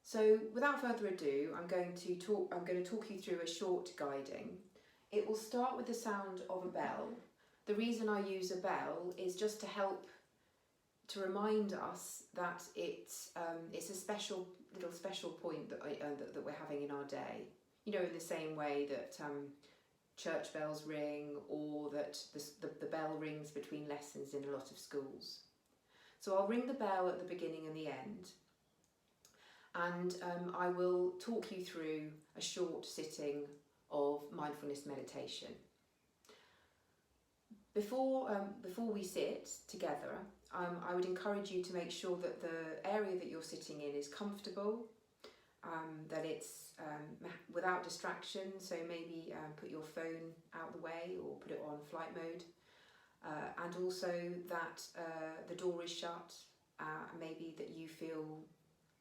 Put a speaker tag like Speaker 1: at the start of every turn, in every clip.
Speaker 1: So without further ado, I'm going to talk you through a short guiding. It will start with the sound of a bell. The reason I use a bell is just to help to remind us that it's a special point that that we're having in our day. You know, in the same way that church bells ring, or that the bell rings between lessons in a lot of schools. So I'll ring the bell at the beginning and the end, and I will talk you through a short sitting of mindfulness meditation. Before we sit together, I would encourage you to make sure that the area that you're sitting in is comfortable, that it's without distraction, so maybe put your phone out the way or put it on flight mode, and also that the door is shut, maybe that you feel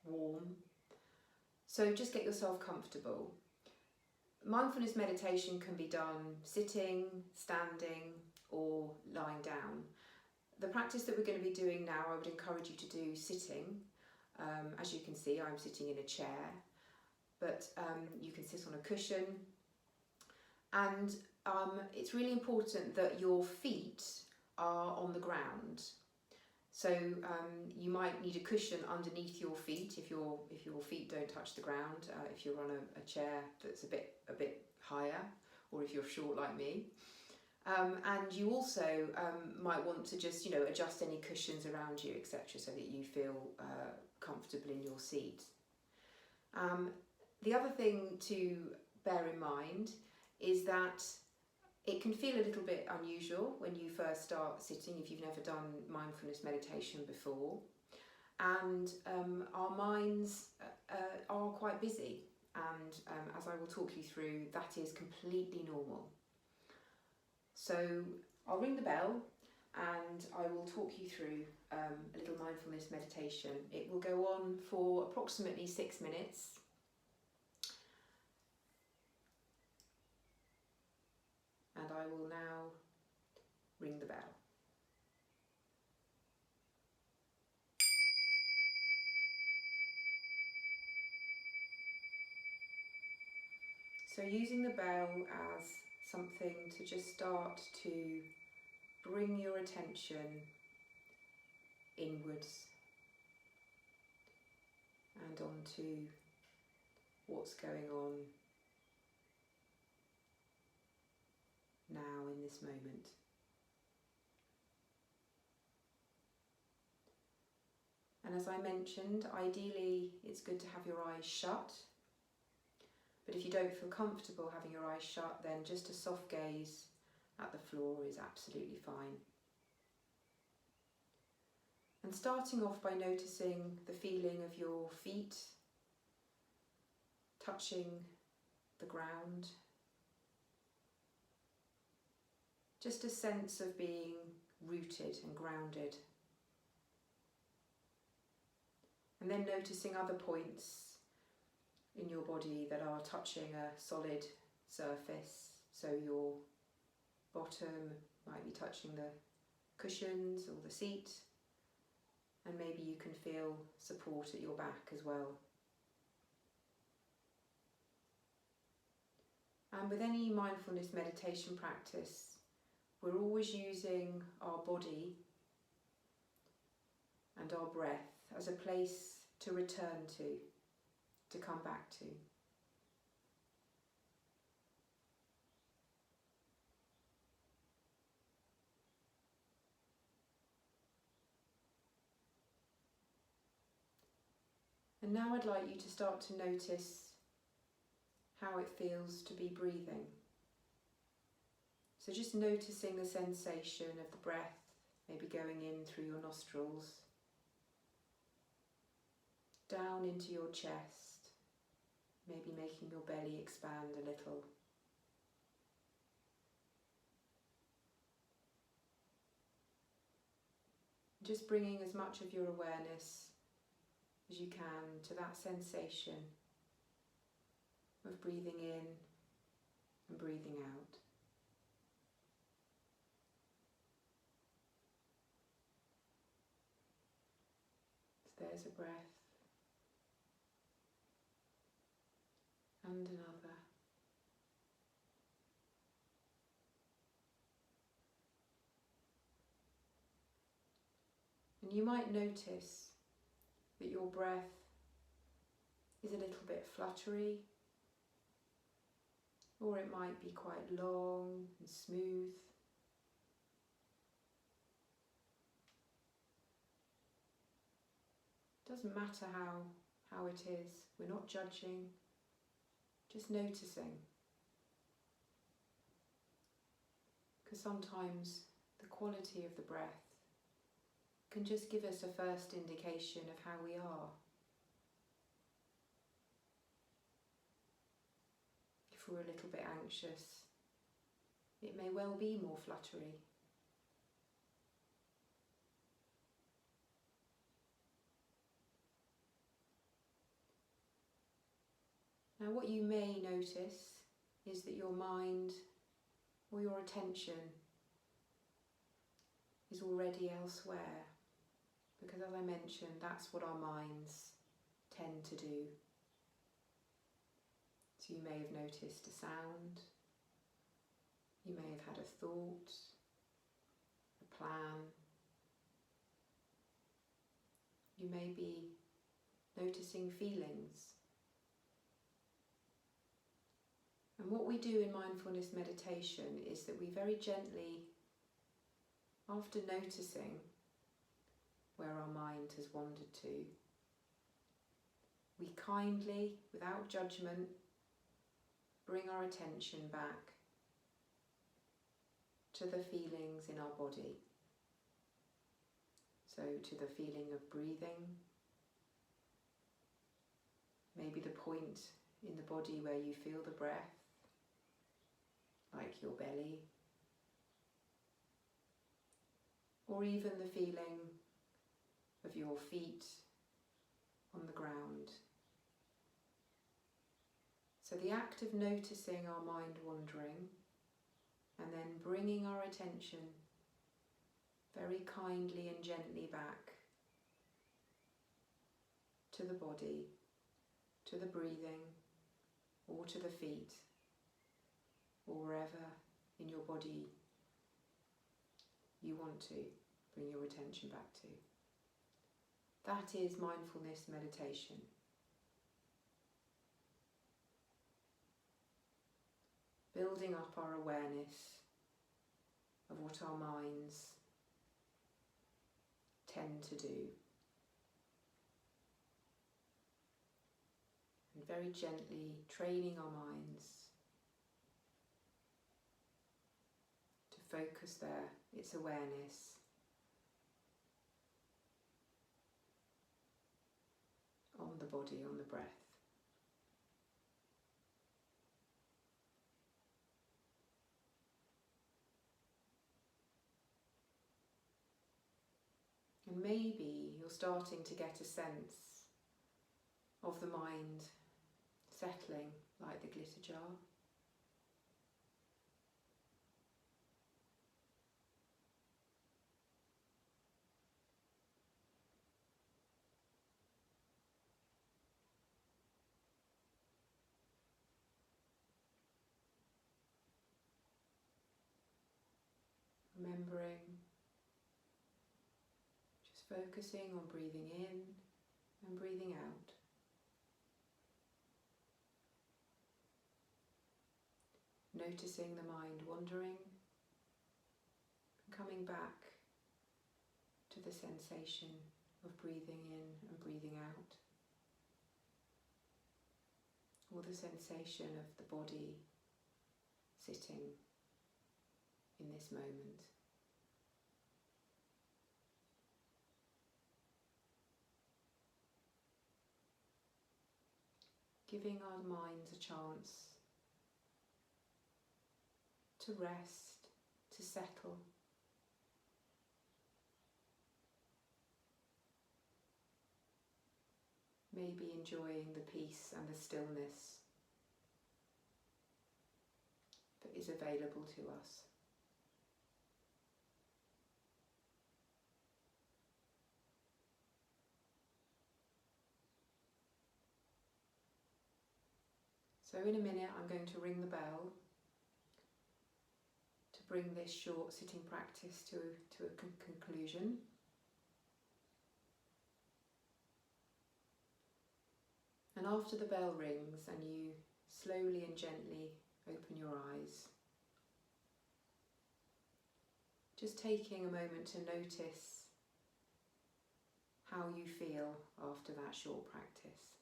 Speaker 1: warm. So just get yourself comfortable. Mindfulness meditation can be done sitting, standing, or lying down. The practice that we're going to be doing now, I would encourage you to do sitting. As you can see, I'm sitting in a chair, but you can sit on a cushion. And it's really important that your feet are on the ground. So you might need a cushion underneath your feet if your feet don't touch the ground. If you're on a chair that's a bit higher, or if you're short like me. And you also might want to just adjust any cushions around you, etc., so that you feel comfortable in your seat. The other thing to bear in mind is that it can feel a little bit unusual when you first start sitting if you've never done mindfulness meditation before, and our minds are quite busy, and as I will talk you through, that is completely normal. So I'll ring the bell and I will talk you through a little mindfulness meditation. It will go on for approximately 6 minutes. And I will now ring the bell. So using the bell as something to just start to bring your attention inwards and onto what's going on now in this moment. And as I mentioned, ideally it's good to have your eyes shut, but if you don't feel comfortable having your eyes shut, then just a soft gaze at the floor is absolutely fine. And starting off by noticing the feeling of your feet touching the ground. Just a sense of being rooted and grounded. And then noticing other points in your body that are touching a solid surface. So your bottom might be touching the cushions or the seat, and maybe you can feel support at your back as well. And with any mindfulness meditation practice, we're always using our body and our breath as a place to return to come back to. And now I'd like you to start to notice how it feels to be breathing. So just noticing the sensation of the breath, maybe going in through your nostrils, down into your chest, maybe making your belly expand a little. Just bringing as much of your awareness as you can to that sensation of breathing in and breathing out. So there's a breath. and another. And you might notice that your breath is a little bit fluttery, or it might be quite long and smooth. Doesn't matter how it is, we're not judging, just noticing. Because sometimes the quality of the breath can just give us a first indication of how we are. If we're a little bit anxious, it may well be more fluttery. Now, what you may notice is that your mind or your attention is already elsewhere, because as I mentioned, that's what our minds tend to do. So you may have noticed a sound, you may have had a thought, a plan, you may be noticing feelings. And what we do in mindfulness meditation is that we very gently, after noticing where our mind has wandered to, we kindly, without judgment, bring our attention back to the feelings in our body. So to the feeling of breathing, maybe the point in the body where you feel the breath, like your belly, or even the feeling of your feet on the ground. So the act of noticing our mind wandering and then bringing our attention very kindly and gently back to the body, to the breathing, or to the feet, or wherever in your body you want to bring your attention back to. That is mindfulness meditation. Building up our awareness of what our minds tend to do. And very gently training our minds to focus its awareness on the body, on the breath. And maybe you're starting to get a sense of the mind settling like the glitter jar. Remembering, just focusing on breathing in and breathing out. Noticing the mind wandering and coming back to the sensation of breathing in and breathing out, or the sensation of the body sitting in this moment. Giving our minds a chance to rest, to settle. Maybe enjoying the peace and the stillness that is available to us. So in a minute I'm going to ring the bell to bring this short sitting practice to a conclusion. And after the bell rings and you slowly and gently open your eyes, just taking a moment to notice how you feel after that short practice.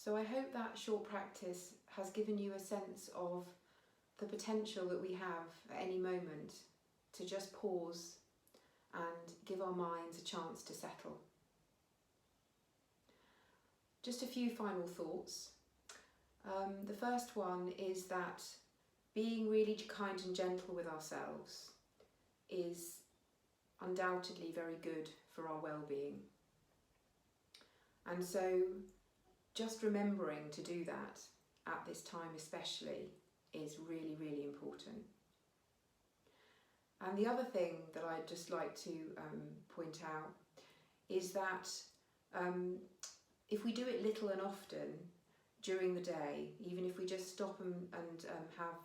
Speaker 1: So I hope that short practice has given you a sense of the potential that we have at any moment to just pause and give our minds a chance to settle. Just a few final thoughts. The first one is that being really kind and gentle with ourselves is undoubtedly very good for our well-being. And so just remembering to do that at this time especially is really, really important. And the other thing that I'd just like to point out is that if we do it little and often during the day, even if we just stop and have,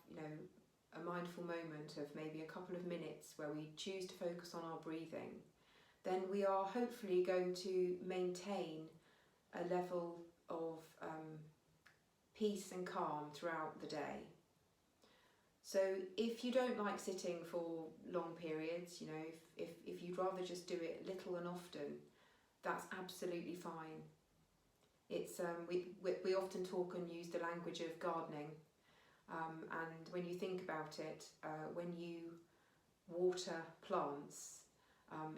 Speaker 1: a mindful moment of maybe a couple of minutes where we choose to focus on our breathing, then we are hopefully going to maintain a level of peace and calm throughout the day. So if you don't like sitting for long periods, if you'd rather just do it little and often, that's absolutely fine. It's we often talk and use the language of gardening, and when you think about it, when you water plants,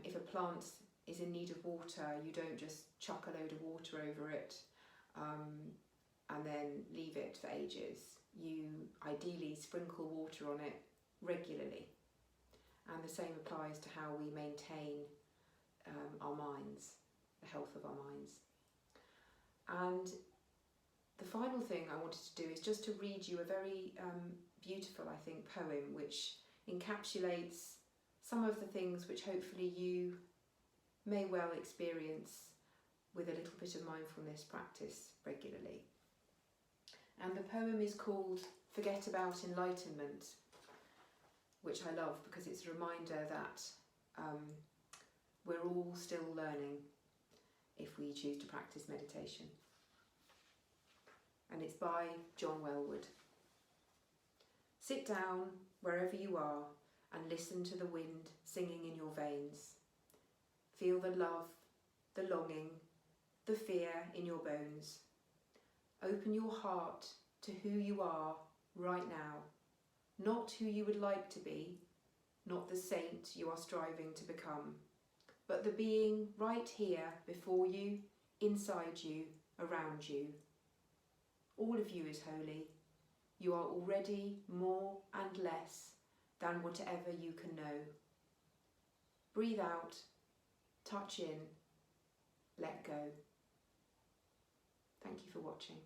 Speaker 1: if a plant is in need of water, you don't just chuck a load of water over it and then leave it for ages. You ideally sprinkle water on it regularly, and the same applies to how we maintain our minds, the health of our minds. And the final thing I wanted to do is just to read you a very beautiful, I think, poem which encapsulates some of the things which hopefully you may well experience with a little bit of mindfulness practice regularly. And the poem is called Forget About Enlightenment, which I love because it's a reminder that we're all still learning if we choose to practice meditation. And it's by John Welwood. Sit down wherever you are and listen to the wind singing in your veins. Feel the love, the longing, the fear in your bones. Open your heart to who you are right now, not who you would like to be, not the saint you are striving to become, but the being right here before you, inside you, around you. All of you is holy. You are already more and less than whatever you can know. Breathe out, touch in, let go. Thank you for watching.